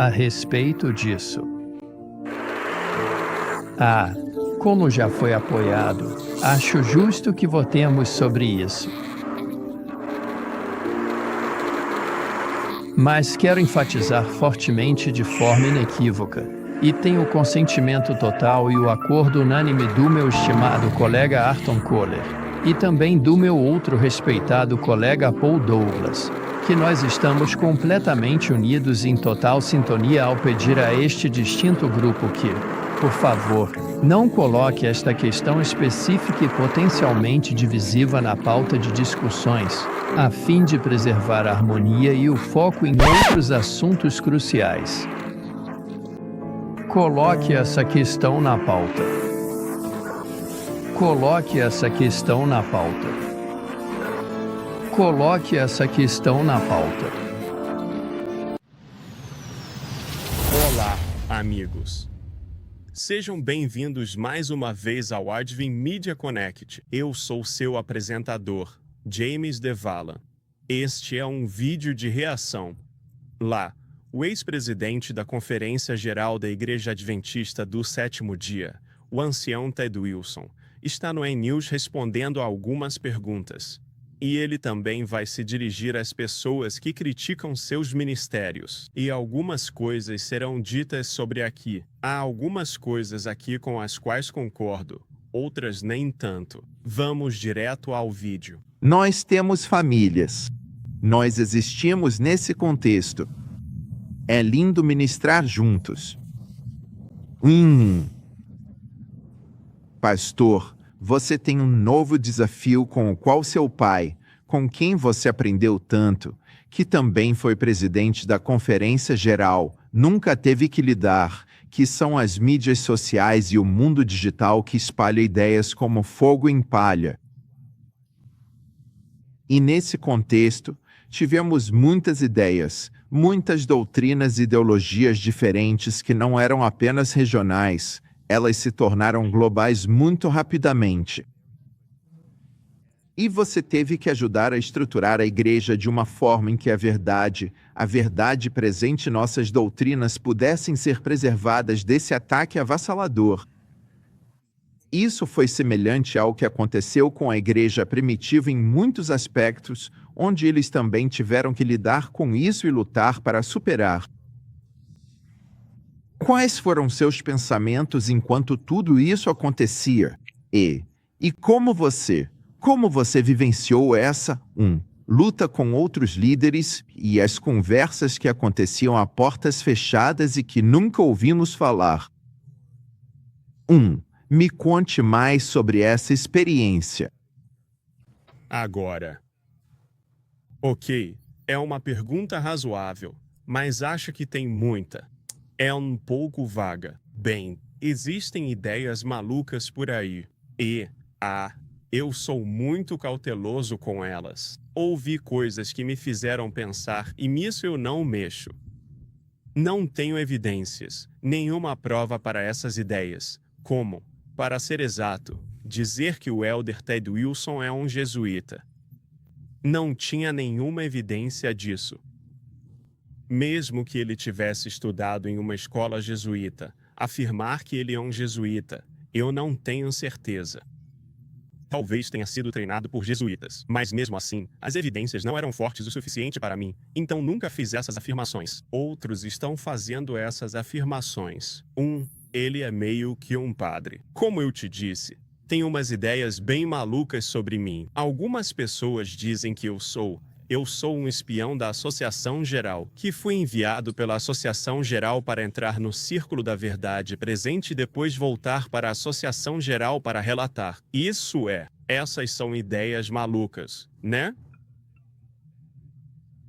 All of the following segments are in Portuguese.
a respeito disso. Ah, como já foi apoiado, acho justo que votemos sobre isso. Mas quero enfatizar fortemente de forma inequívoca, e tenho o consentimento total e o acordo unânime do meu estimado colega Ayrton Kohler, e também do meu outro respeitado colega Paul Douglas, que nós estamos completamente unidos em total sintonia ao pedir a este distinto grupo que, por favor, não coloque esta questão específica e potencialmente divisiva na pauta de discussões, a fim de preservar a harmonia e o foco em outros assuntos cruciais. Coloque essa questão na pauta. Coloque essa questão na pauta. Coloque essa questão na pauta. Olá, amigos. Sejam bem-vindos mais uma vez ao Advin Media Connect. Eu sou seu apresentador, James Devala. Este é um vídeo de reação. Lá, o ex-presidente da Conferência Geral da Igreja Adventista do Sétimo Dia, o ancião Ted Wilson, está no E-News respondendo a algumas perguntas. E ele também vai se dirigir às pessoas que criticam seus ministérios. E algumas coisas serão ditas sobre aqui. Há algumas coisas aqui com as quais concordo, outras nem tanto. Vamos direto ao vídeo. Nós temos famílias. Nós existimos nesse contexto. É lindo ministrar juntos. Pastor, você tem um novo desafio com o qual seu pai, com quem você aprendeu tanto, que também foi presidente da Conferência Geral, nunca teve que lidar, que são as mídias sociais e o mundo digital que espalha ideias como fogo em palha. E nesse contexto, tivemos muitas ideias, muitas doutrinas e ideologias diferentes que não eram apenas regionais, elas se tornaram globais muito rapidamente. E você teve que ajudar a estruturar a igreja de uma forma em que a verdade presente em nossas doutrinas pudessem ser preservadas desse ataque avassalador. Isso foi semelhante ao que aconteceu com a igreja primitiva em muitos aspectos, onde eles também tiveram que lidar com isso e lutar para superar. Quais foram seus pensamentos enquanto tudo isso acontecia? E como você vivenciou essa luta com outros líderes e as conversas que aconteciam a portas fechadas e que nunca ouvimos falar? Me conte mais sobre essa experiência. Agora. Ok, é uma pergunta razoável, mas acho que tem muita. É um pouco vaga. Bem, existem ideias malucas por aí. Eu sou muito cauteloso com elas. Ouvi coisas que me fizeram pensar e nisso eu não mexo. Não tenho evidências, nenhuma prova para essas ideias, como, para ser exato, dizer que o elder Ted Wilson é um jesuíta. Não tinha nenhuma evidência disso. Mesmo que ele tivesse estudado em uma escola jesuíta, afirmar que ele é um jesuíta, eu não tenho certeza. Talvez tenha sido treinado por jesuítas, mas mesmo assim, as evidências não eram fortes o suficiente para mim, então nunca fiz essas afirmações. Outros estão fazendo essas afirmações. Ele é meio que um padre. Como eu te disse, tem umas ideias bem malucas sobre mim. Algumas pessoas dizem que eu sou um espião da Associação Geral, que fui enviado pela Associação Geral para entrar no Círculo da Verdade presente e depois voltar para a Associação Geral para relatar. Essas são ideias malucas, né?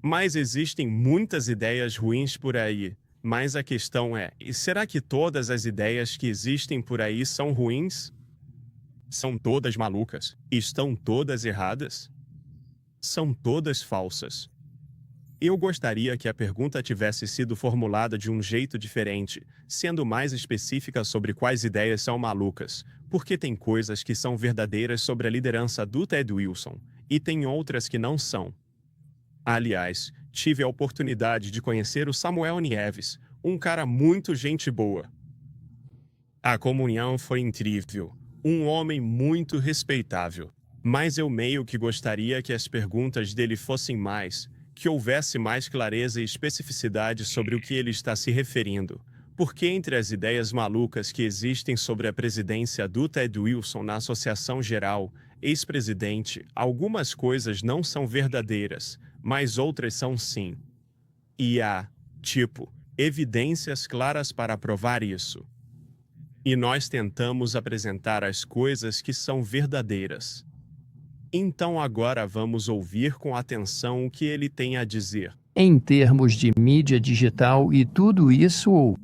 Mas existem muitas ideias ruins por aí. Mas a questão é, será que todas as ideias que existem por aí são ruins? São todas malucas? Estão todas erradas? São todas falsas. Eu gostaria que a pergunta tivesse sido formulada de um jeito diferente, sendo mais específica sobre quais ideias são malucas, porque tem coisas que são verdadeiras sobre a liderança do Ted Wilson, e tem outras que não são. Aliás, tive a oportunidade de conhecer o Samuel Nieves, Um cara muito gente boa. A comunhão foi incrível. Um homem muito respeitável. Mas eu meio que gostaria que as perguntas dele fossem mais, que houvesse mais clareza e especificidade sobre o que ele está se referindo. Porque entre as ideias malucas que existem sobre a presidência do Ted Wilson na Associação Geral, ex-presidente, algumas coisas não são verdadeiras, mas outras são sim. E há, evidências claras para provar isso. E nós tentamos apresentar as coisas que são verdadeiras. Então agora vamos ouvir com atenção o que ele tem a dizer. Em termos de mídia digital e tudo isso,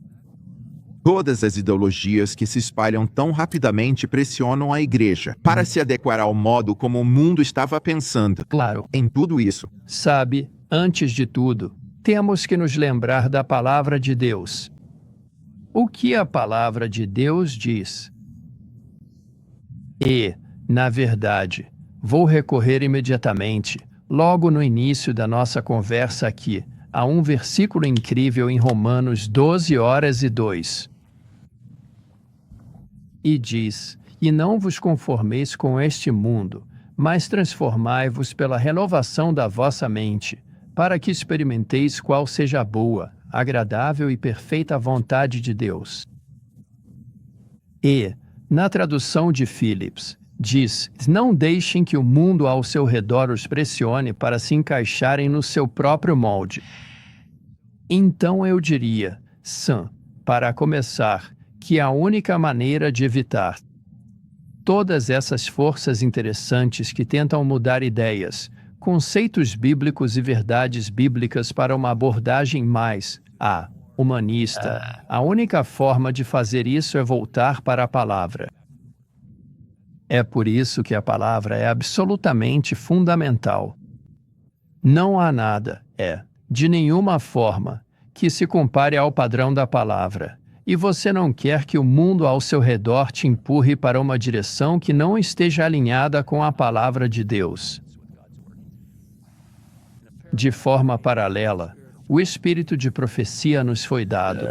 Todas as ideologias que se espalham tão rapidamente pressionam a igreja para se adequar ao modo como o mundo estava pensando. claro, Em tudo isso, sabe, antes de tudo, temos que nos lembrar da palavra de Deus. O que a palavra de Deus diz? E, na verdade, vou recorrer imediatamente, logo no início da nossa conversa aqui, a um versículo incrível em Romanos 12:2. E diz: E não vos conformeis com este mundo, mas transformai-vos pela renovação da vossa mente, para que experimenteis qual seja a boa, agradável e perfeita vontade de Deus. E, na tradução de Phillips, diz: Não deixem que o mundo ao seu redor os pressione para se encaixarem no seu próprio molde. Então eu diria, Sam, para começar, que a única maneira de evitar todas essas forças interessantes que tentam mudar ideias, conceitos bíblicos e verdades bíblicas para uma abordagem mais humanista, a única forma de fazer isso é voltar para a palavra. É por isso que a palavra é absolutamente fundamental. Não há nada, de nenhuma forma, que se compare ao padrão da palavra, e você não quer que o mundo ao seu redor te empurre para uma direção que não esteja alinhada com a palavra de Deus. De forma paralela, o espírito de profecia nos foi dado,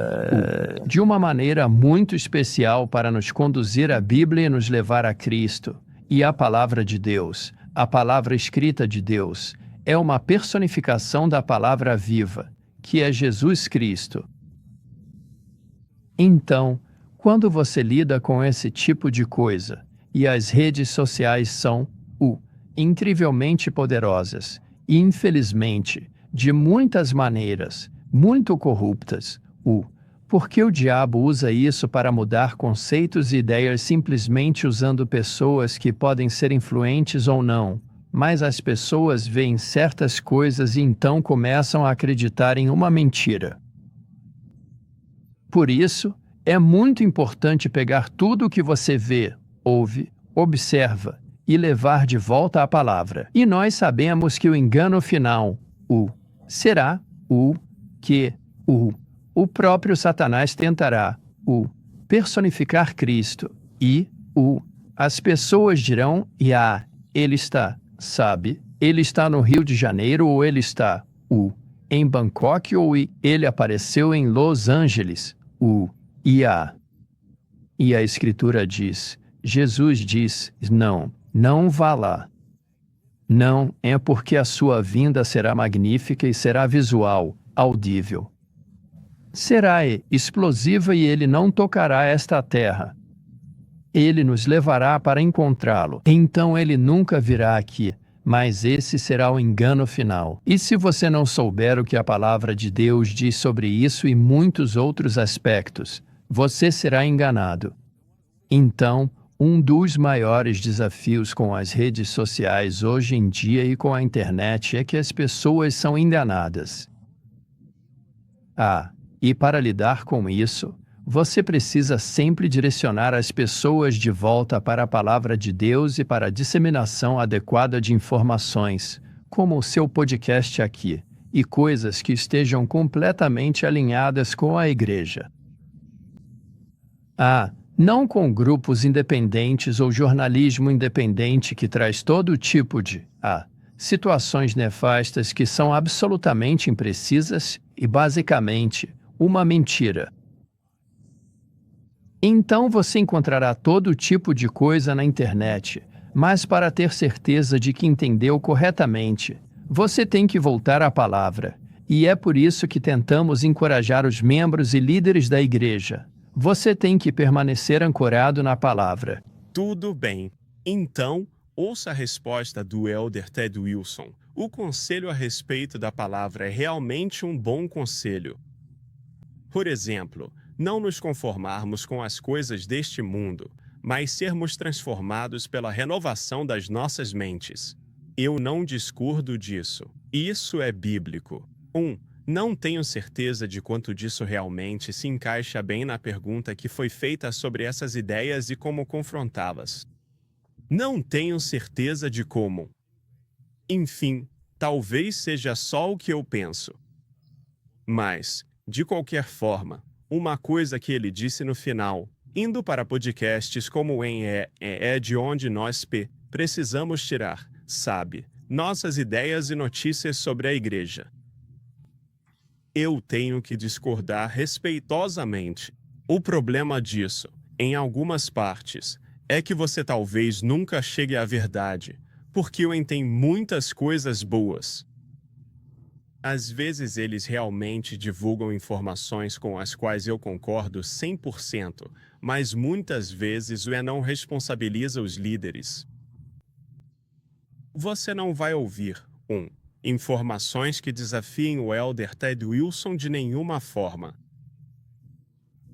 de uma maneira muito especial para nos conduzir à Bíblia e nos levar a Cristo. E a palavra de Deus, a palavra escrita de Deus, é uma personificação da palavra viva, que é Jesus Cristo. Então, quando você lida com esse tipo de coisa, e as redes sociais são, incrivelmente poderosas, e infelizmente, de muitas maneiras, muito corruptas, porque o diabo usa isso para mudar conceitos e ideias simplesmente usando pessoas que podem ser influentes ou não, mas as pessoas veem certas coisas e então começam a acreditar em uma mentira. Por isso, é muito importante pegar tudo o que você vê, ouve, observa e levar de volta à palavra. E nós sabemos que o engano final, será que o próprio Satanás tentará personificar Cristo e as pessoas dirão ele está, ele está no Rio de Janeiro ou ele está em Bangkok ou ele apareceu em Los Angeles, e a Escritura diz, Jesus diz, não vá lá. Não, é porque a sua vinda será magnífica e será visual, audível. Será explosiva e ele não tocará esta terra. Ele nos levará para encontrá-lo. Então ele nunca virá aqui, mas esse será o engano final. E se você não souber o que a palavra de Deus diz sobre isso e muitos outros aspectos, você será enganado. Então, um dos maiores desafios com as redes sociais hoje em dia e com a internet é que as pessoas são enganadas. E para lidar com isso, você precisa sempre direcionar as pessoas de volta para a palavra de Deus e para a disseminação adequada de informações, como o seu podcast aqui, e coisas que estejam completamente alinhadas com a igreja. Não com grupos independentes ou jornalismo independente que traz todo tipo de situações nefastas que são absolutamente imprecisas e, basicamente, uma mentira. Então você encontrará todo tipo de coisa na internet, mas para ter certeza de que entendeu corretamente, você tem que voltar à palavra. E é por isso que tentamos encorajar os membros e líderes da igreja. Você tem que permanecer ancorado na palavra. Tudo bem. Então, ouça a resposta do Elder Ted Wilson. O conselho a respeito da palavra é realmente um bom conselho. Por exemplo, não nos conformarmos com as coisas deste mundo, mas sermos transformados pela renovação das nossas mentes. Eu não discordo disso. Isso é bíblico. Não tenho certeza de quanto disso realmente se encaixa bem na pergunta que foi feita sobre essas ideias e como confrontá-las. Não tenho certeza de como. Enfim, talvez seja só o que eu penso. Mas, de qualquer forma, uma coisa que ele disse no final, indo para podcasts como é de onde nós precisamos tirar, sabe, nossas ideias e notícias sobre a igreja. Eu tenho que discordar respeitosamente. O problema disso, em algumas partes, é que você talvez nunca chegue à verdade, porque o tem muitas coisas boas. Às vezes eles realmente divulgam informações com as quais eu concordo 100%, mas muitas vezes o não responsabiliza os líderes. Você não vai ouvir, informações que desafiem o Elder Ted Wilson de nenhuma forma.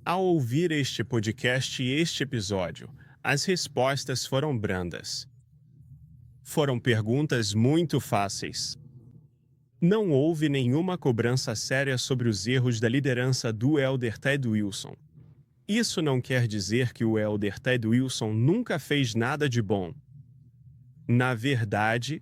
Ao ouvir este podcast e este episódio, as respostas foram brandas. Foram perguntas muito fáceis. Não houve nenhuma cobrança séria sobre os erros da liderança do Elder Ted Wilson. Isso não quer dizer que o Elder Ted Wilson nunca fez nada de bom. Na verdade,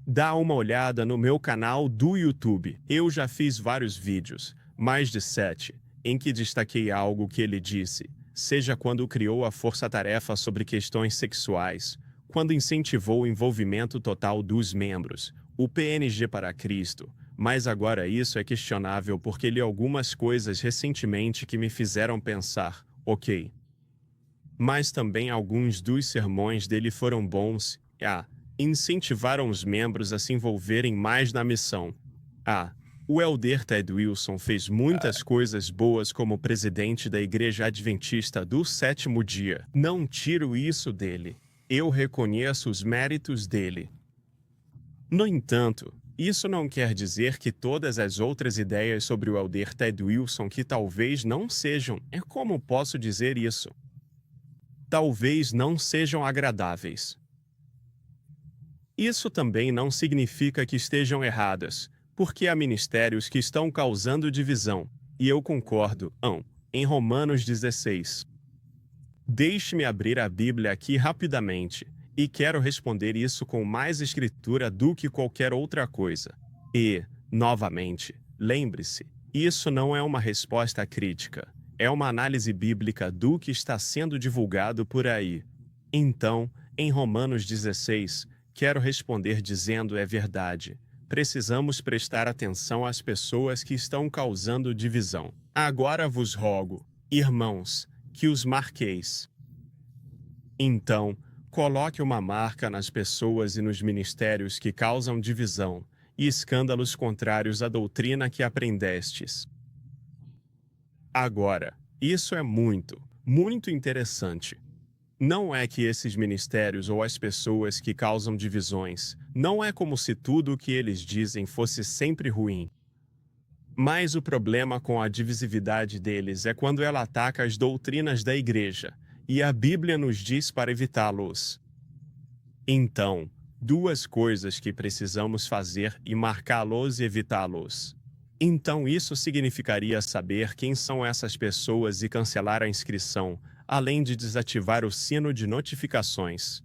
Dá uma olhada no meu canal do YouTube. Eu já fiz vários vídeos, mais de 7, em que destaquei algo que ele disse, seja quando criou a força-tarefa sobre questões sexuais, quando incentivou o envolvimento total dos membros, o PNG para Cristo, mas agora isso é questionável porque li algumas coisas recentemente que me fizeram pensar, ok. Mas também alguns dos sermões dele foram bons, incentivaram os membros a se envolverem mais na missão. O Elder Ted Wilson fez muitas coisas boas como presidente da Igreja Adventista do Sétimo Dia. Não tiro isso dele. Eu reconheço os méritos dele. No entanto, isso não quer dizer que todas as outras ideias sobre o Elder Ted Wilson que talvez não sejam, como posso dizer isso? Talvez não sejam agradáveis. Isso também não significa que estejam erradas, porque há ministérios que estão causando divisão, e eu concordo, em Romanos 16. Deixe-me abrir a Bíblia aqui rapidamente, e quero responder isso com mais escritura do que qualquer outra coisa. E, novamente, lembre-se, isso não é uma resposta crítica, é uma análise bíblica do que está sendo divulgado por aí. Então, em Romanos 16, quero responder dizendo é verdade. Precisamos prestar atenção às pessoas que estão causando divisão. Agora vos rogo, irmãos, que os marqueis. Então, coloque uma marca nas pessoas e nos ministérios que causam divisão e escândalos contrários à doutrina que aprendestes. Agora, isso é muito, muito interessante. Não é que esses ministérios ou as pessoas que causam divisões, não é como se tudo o que eles dizem fosse sempre ruim. Mas o problema com a divisividade deles é quando ela ataca as doutrinas da igreja, e a Bíblia nos diz para evitá-los. Então, duas coisas que precisamos fazer e marcá-los e evitá-los. Então isso significaria saber quem são essas pessoas e cancelar a inscrição, além de desativar o sino de notificações.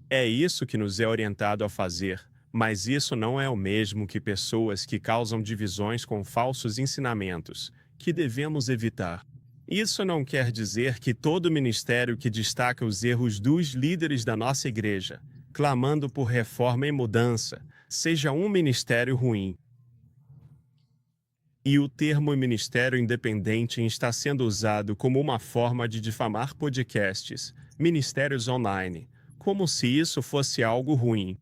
É isso que nos é orientado a fazer, mas isso não é o mesmo que pessoas que causam divisões com falsos ensinamentos, que devemos evitar. Isso não quer dizer que todo ministério que destaca os erros dos líderes da nossa igreja, clamando por reforma e mudança, seja um ministério ruim. E o termo Ministério Independente está sendo usado como uma forma de difamar podcasts, ministérios online, como se isso fosse algo ruim.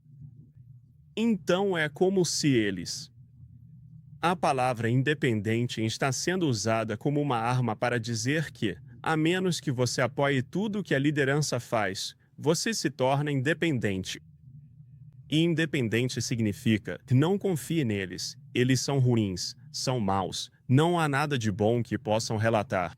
Então é como se eles. A palavra independente está sendo usada como uma arma para dizer que, a menos que você apoie tudo que a liderança faz, você se torna independente. E independente significa que não confie neles, eles são ruins, são maus, não há nada de bom que possam relatar.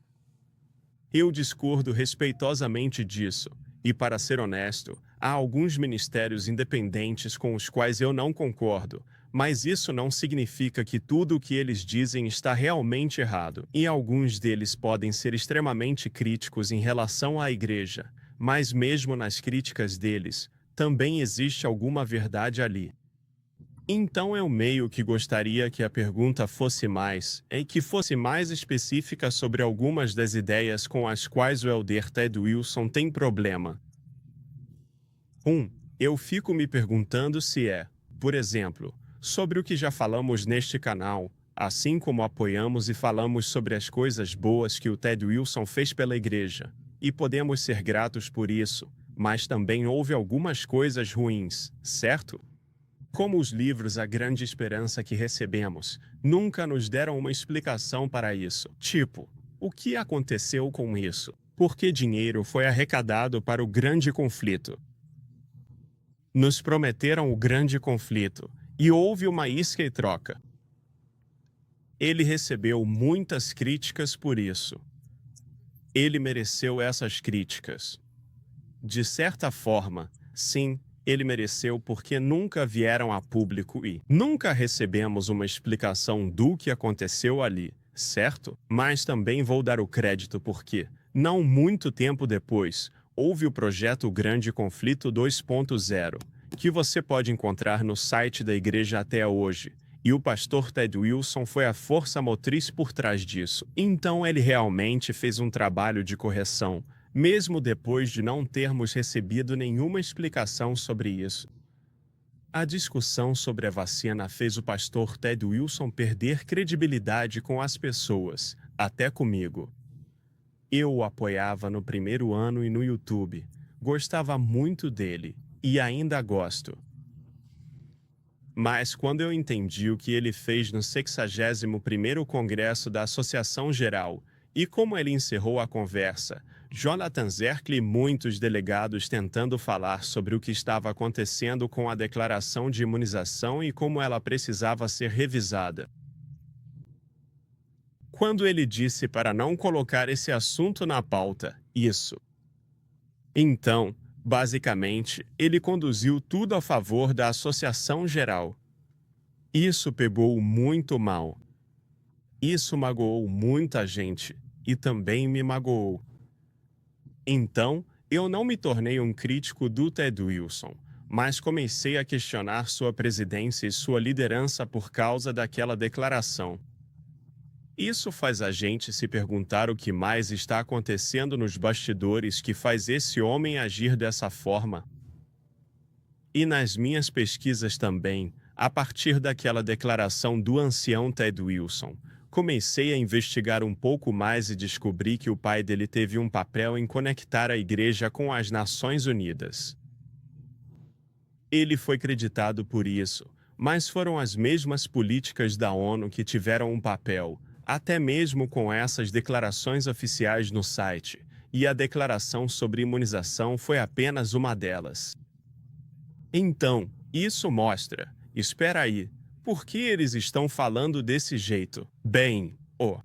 Eu discordo respeitosamente disso, e para ser honesto, há alguns ministérios independentes com os quais eu não concordo, mas isso não significa que tudo o que eles dizem está realmente errado, e alguns deles podem ser extremamente críticos em relação à igreja, mas mesmo nas críticas deles, também existe alguma verdade ali. Então eu meio que gostaria que a pergunta fosse mais específica sobre algumas das ideias com as quais o Elder Ted Wilson tem problema. 1. Eu fico me perguntando se é, por exemplo, sobre o que já falamos neste canal, assim como apoiamos e falamos sobre as coisas boas que o Ted Wilson fez pela igreja, e podemos ser gratos por isso, mas também houve algumas coisas ruins, certo? Como os livros A Grande Esperança que recebemos, nunca nos deram uma explicação para isso. Tipo, o que aconteceu com isso? Por que dinheiro foi arrecadado para o grande conflito? Nos prometeram o grande conflito, e houve uma isca e troca. Ele recebeu muitas críticas por isso. Ele mereceu essas críticas. De certa forma, sim, ele mereceu porque nunca vieram a público e nunca recebemos uma explicação do que aconteceu ali, certo? Mas também vou dar o crédito porque, não muito tempo depois, houve o projeto Grande Conflito 2.0, que você pode encontrar no site da igreja até hoje, e o pastor Ted Wilson foi a força motriz por trás disso. Então ele realmente fez um trabalho de correção, mesmo depois de não termos recebido nenhuma explicação sobre isso. A discussão sobre a vacina fez o pastor Ted Wilson perder credibilidade com as pessoas, até comigo. Eu o apoiava no primeiro ano e no YouTube, gostava muito dele, e ainda gosto. Mas quando eu entendi o que ele fez no 61º Congresso da Associação Geral, e como ele encerrou a conversa, Jonathan Zerkle e muitos delegados tentando falar sobre o que estava acontecendo com a declaração de imunização e como ela precisava ser revisada. Quando ele disse para não colocar esse assunto na pauta, isso. Então, basicamente, ele conduziu tudo a favor da Associação Geral. Isso pegou muito mal. Isso magoou muita gente, e também me magoou. Então, eu não me tornei um crítico do Ted Wilson, mas comecei a questionar sua presidência e sua liderança por causa daquela declaração. Isso faz a gente se perguntar o que mais está acontecendo nos bastidores que faz esse homem agir dessa forma. E nas minhas pesquisas também, a partir daquela declaração do ancião Ted Wilson, comecei a investigar um pouco mais e descobri que o pai dele teve um papel em conectar a igreja com as Nações Unidas. Ele foi creditado por isso, mas foram as mesmas políticas da ONU que tiveram um papel, até mesmo com essas declarações oficiais no site, e a declaração sobre imunização foi apenas uma delas. Então, isso mostra, espera aí, por que eles estão falando desse jeito? Bem,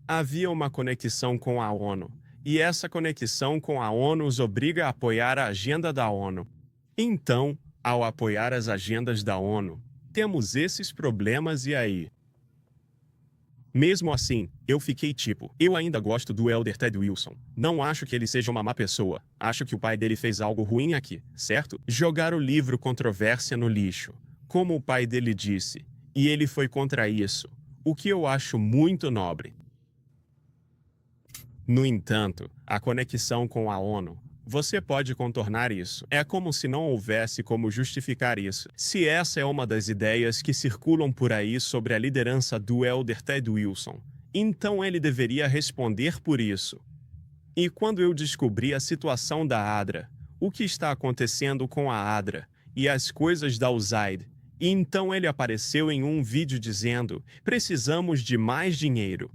havia uma conexão com a ONU, e essa conexão com a ONU os obriga a apoiar a agenda da ONU. Então, ao apoiar as agendas da ONU, temos esses problemas e aí? Mesmo assim, eu fiquei tipo, eu ainda gosto do Elder Ted Wilson. Não acho que ele seja uma má pessoa. Acho que o pai dele fez algo ruim aqui, certo? Jogar o livro Controvérsia no lixo, como o pai dele disse. E ele foi contra isso, o que eu acho muito nobre. No entanto, a conexão com a ONU, Você pode contornar isso. É como se não houvesse como justificar isso. Se essa é uma das ideias que circulam por aí sobre a liderança do Elder Ted Wilson, então ele deveria responder por isso. E quando eu descobri a situação da ADRA, o que está acontecendo com a ADRA e as coisas da USAID, e então ele apareceu em um vídeo dizendo: precisamos de mais dinheiro.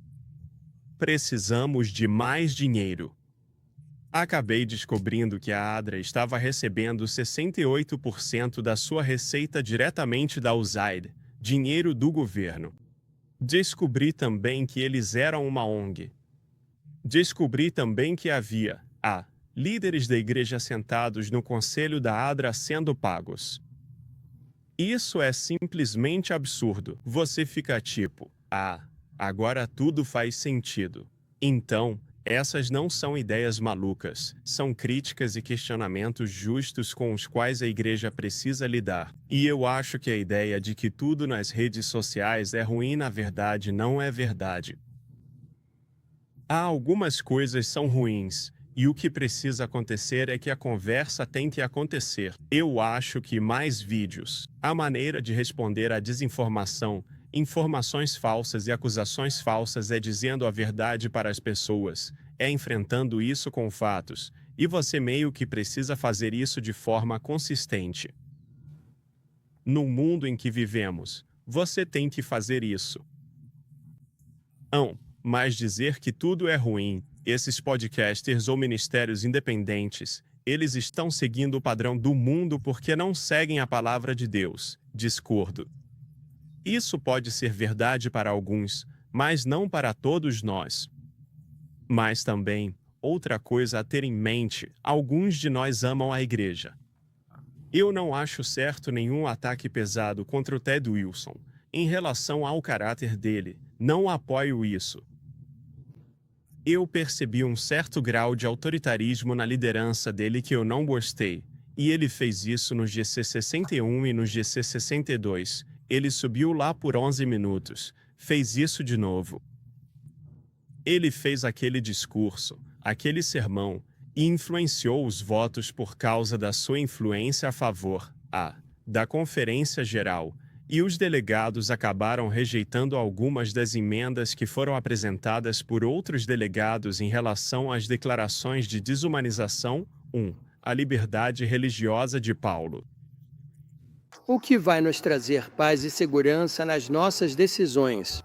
Precisamos de mais dinheiro. Acabei descobrindo que a ADRA estava recebendo 68% da sua receita diretamente da USAID, dinheiro do governo. Descobri também que eles eram uma ONG. Descobri também que havia líderes da igreja sentados no conselho da ADRA sendo pagos. Isso é simplesmente absurdo. Você fica tipo, agora tudo faz sentido. Então, essas não são ideias malucas, são críticas e questionamentos justos com os quais a igreja precisa lidar. E eu acho que a ideia de que tudo nas redes sociais é ruim na verdade não é verdade. Há algumas coisas são ruins, e o que precisa acontecer é que a conversa tem que acontecer. Eu acho que mais vídeos, a maneira de responder à desinformação, informações falsas e acusações falsas é dizendo a verdade para as pessoas, é enfrentando isso com fatos, e você meio que precisa fazer isso de forma consistente. No mundo em que vivemos, você tem que fazer isso. Mas dizer que tudo é ruim, esses podcasters ou ministérios independentes, eles estão seguindo o padrão do mundo porque não seguem a palavra de Deus. Discordo. Isso pode ser verdade para alguns, mas não para todos nós. Mas também, outra coisa a ter em mente, alguns de nós amam a igreja. Eu não acho certo nenhum ataque pesado contra o Ted Wilson. Em relação ao caráter dele, não apoio isso. Eu percebi um certo grau de autoritarismo na liderança dele que eu não gostei, e ele fez isso no GC61 e no GC62. Ele subiu lá por 11 minutos, fez isso de novo. Ele fez aquele discurso, aquele sermão, e influenciou os votos por causa da sua influência a favor da Conferência Geral, e os delegados acabaram rejeitando algumas das emendas que foram apresentadas por outros delegados em relação às declarações de desumanização. A liberdade religiosa de Paulo. O que vai nos trazer paz e segurança nas nossas decisões?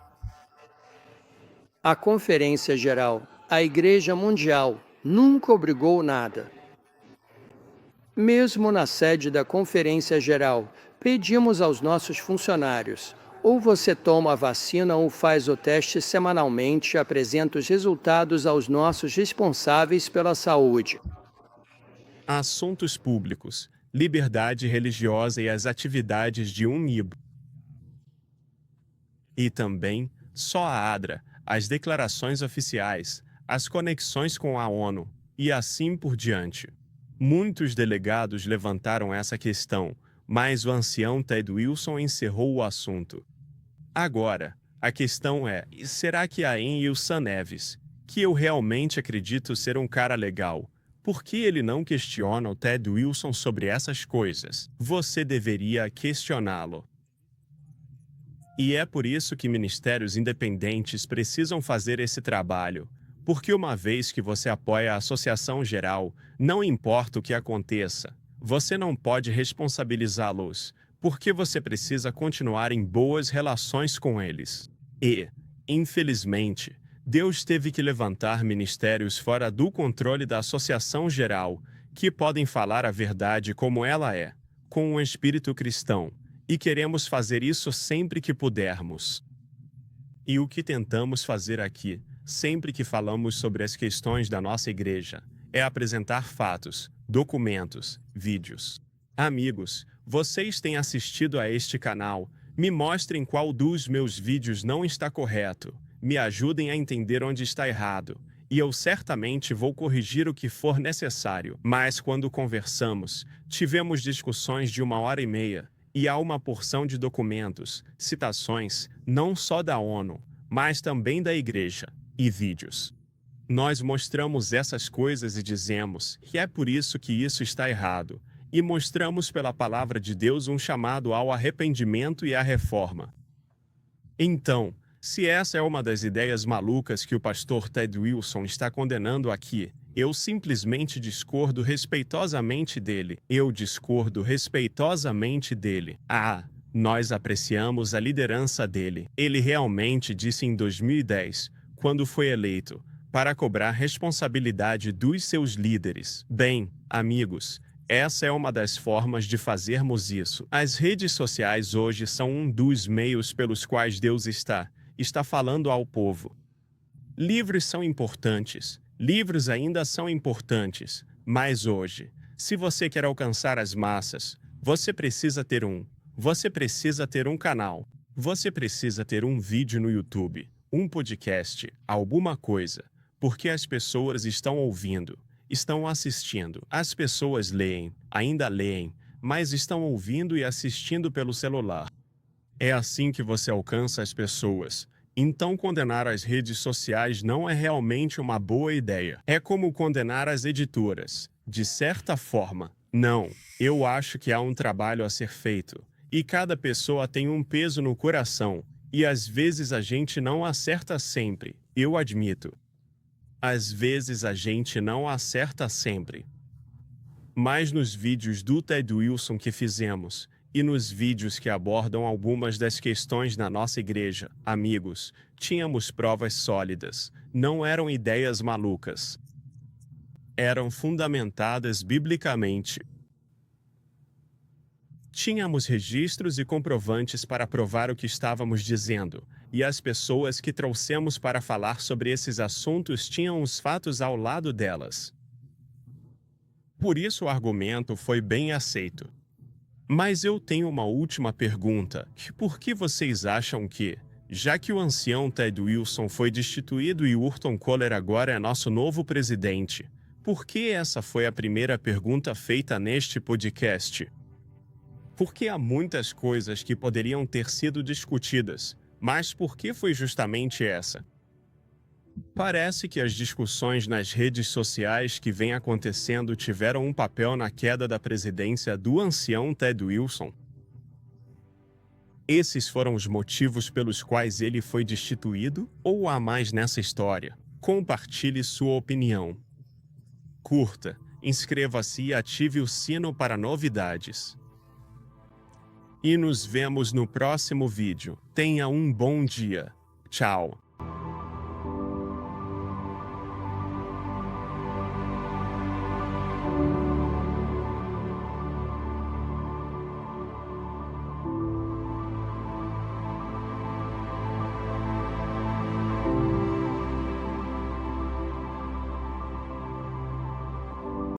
A Conferência Geral, a Igreja Mundial, nunca obrigou nada. Mesmo na sede da Conferência Geral, pedimos aos nossos funcionários: ou você toma a vacina ou faz o teste semanalmente e apresenta os resultados aos nossos responsáveis pela saúde. Assuntos públicos, liberdade religiosa e as atividades de UNIB. E também, só a ADRA, as declarações oficiais, as conexões com a ONU, e assim por diante. Muitos delegados levantaram essa questão, mas o ancião Ted Wilson encerrou o assunto. Agora, a questão é, será que a Wilson Neves, que eu realmente acredito ser um cara legal, por que ele não questiona o Ted Wilson sobre essas coisas? Você deveria questioná-lo. E é por isso que ministérios independentes precisam fazer esse trabalho, porque uma vez que você apoia a Associação Geral, não importa o que aconteça, você não pode responsabilizá-los, porque você precisa continuar em boas relações com eles. E, infelizmente, Deus teve que levantar ministérios fora do controle da Associação Geral, que podem falar a verdade como ela é, com um espírito cristão, e queremos fazer isso sempre que pudermos. E o que tentamos fazer aqui, sempre que falamos sobre as questões da nossa igreja, é apresentar fatos, documentos, vídeos. Amigos, vocês têm assistido a este canal, me mostrem qual dos meus vídeos não está correto. Me ajudem a entender onde está errado, e eu certamente vou corrigir o que for necessário. Mas quando conversamos, tivemos discussões de 1h30, e há uma porção de documentos, citações, não só da ONU, mas também da igreja, e vídeos. Nós mostramos essas coisas e dizemos que é por isso que isso está errado, e mostramos pela palavra de Deus um chamado ao arrependimento e à reforma. Então, se essa é uma das ideias malucas que o pastor Ted Wilson está condenando aqui, eu simplesmente discordo respeitosamente dele. Eu discordo respeitosamente dele. Nós apreciamos a liderança dele. Ele realmente disse em 2010, quando foi eleito, para cobrar responsabilidade dos seus líderes. Bem, amigos, essa é uma das formas de fazermos isso. As redes sociais hoje são um dos meios pelos quais Deus está falando ao povo. Livros são importantes. Livros ainda são importantes. Mas hoje, se você quer alcançar as massas, você precisa ter um canal. Você precisa ter um vídeo no YouTube, um podcast, alguma coisa. Porque as pessoas estão ouvindo, estão assistindo. As pessoas leem, ainda leem, mas estão ouvindo e assistindo pelo celular. É assim que você alcança as pessoas. Então condenar as redes sociais não é realmente uma boa ideia. É como condenar as editoras. De certa forma, não. Eu acho que há um trabalho a ser feito. E cada pessoa tem um peso no coração. E às vezes a gente não acerta sempre. Eu admito. Às vezes a gente não acerta sempre. Mas nos vídeos do Ted Wilson que fizemos, e nos vídeos que abordam algumas das questões na nossa igreja, amigos, tínhamos provas sólidas. Não eram ideias malucas. Eram fundamentadas biblicamente. Tínhamos registros e comprovantes para provar o que estávamos dizendo, e as pessoas que trouxemos para falar sobre esses assuntos tinham os fatos ao lado delas. Por isso o argumento foi bem aceito. Mas eu tenho uma última pergunta. Por que vocês acham que, já que o ancião Ted Wilson foi destituído e Urton Kohler agora é nosso novo presidente, por que essa foi a primeira pergunta feita neste podcast? Porque há muitas coisas que poderiam ter sido discutidas, mas por que foi justamente essa? Parece que as discussões nas redes sociais que vêm acontecendo tiveram um papel na queda da presidência do ancião Ted Wilson. Esses foram os motivos pelos quais ele foi destituído? Ou há mais nessa história? Compartilhe sua opinião. Curta, inscreva-se e ative o sino para novidades. E nos vemos no próximo vídeo. Tenha um bom dia. Tchau.